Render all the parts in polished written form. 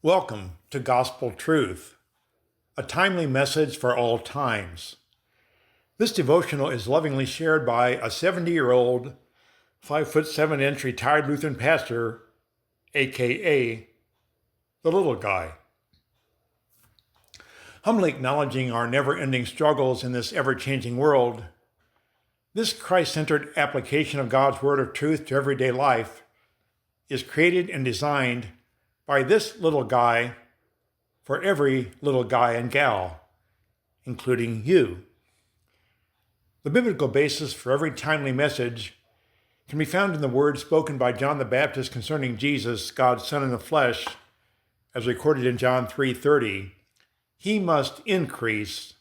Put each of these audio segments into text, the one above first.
Welcome to Gospel Truth, a timely message for all times. This devotional is lovingly shared by a 70-year-old, 5'7" retired Lutheran pastor, aka the little guy. Humbly acknowledging our never-ending struggles in this ever-changing world, this Christ-centered application of God's word of truth to everyday life is created and designed by this little guy for every little guy and gal, including you. The biblical basis for every timely message can be found in the words spoken by John the Baptist concerning Jesus, God's Son in the flesh, as recorded in John 3:30. He must increase,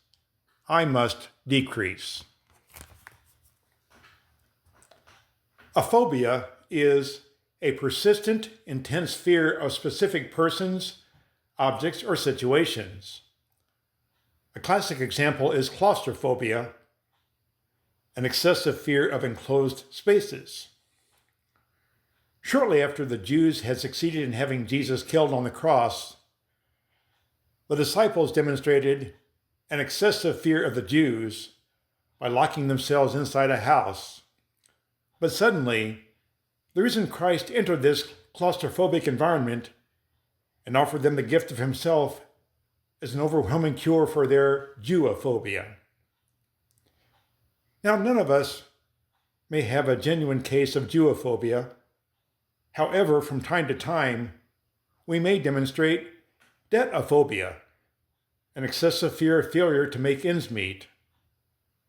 I must decrease. A phobia is a persistent, intense fear of specific persons, objects, or situations. A classic example is claustrophobia, an excessive fear of enclosed spaces. Shortly after the Jews had succeeded in having Jesus killed on the cross, the disciples demonstrated an excessive fear of the Jews by locking themselves inside a house. But suddenly, the risen Christ entered this claustrophobic environment and offered them the gift of himself as an overwhelming cure for their Jewophobia. Now, none of us may have a genuine case of Jewophobia. However, from time to time, we may demonstrate debtophobia, an excessive fear of failure to make ends meet,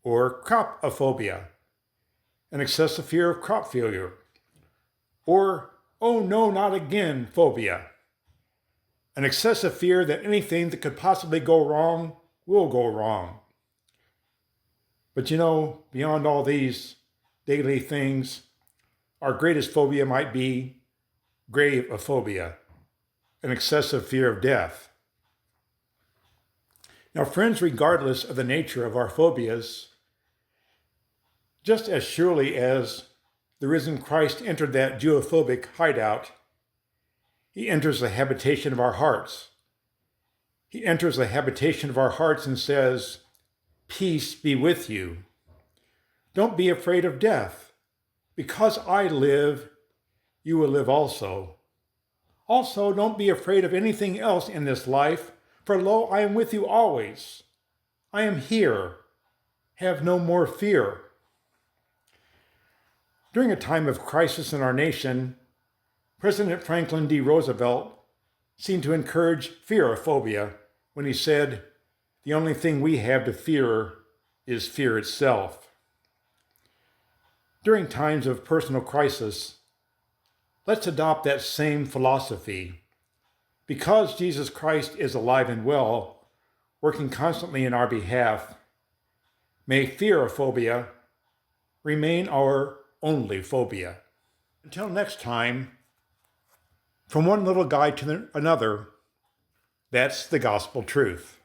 or cropophobia, an excessive fear of crop failure, or, oh no, not again, phobia, an excessive fear that anything that could possibly go wrong will go wrong. But beyond all these daily things, our greatest phobia might be graveophobia, an excessive fear of death. Now, friends, regardless of the nature of our phobias, just as surely as the risen Christ entered that Jewophobic hideout, he enters the habitation of our hearts. He enters the habitation of our hearts and says, "Peace be with you. Don't be afraid of death. Because I live, you will live also. Also, don't be afraid of anything else in this life, for lo, I am with you always. I am here. Have no more fear." During a time of crisis in our nation, President Franklin D. Roosevelt seemed to encourage fearophobia when he said, "The only thing we have to fear is fear itself." During times of personal crisis, let's adopt that same philosophy. Because Jesus Christ is alive and well, working constantly in our behalf, may fearophobia remain our only phobia. Until next time, from one little guy to another, that's the gospel truth.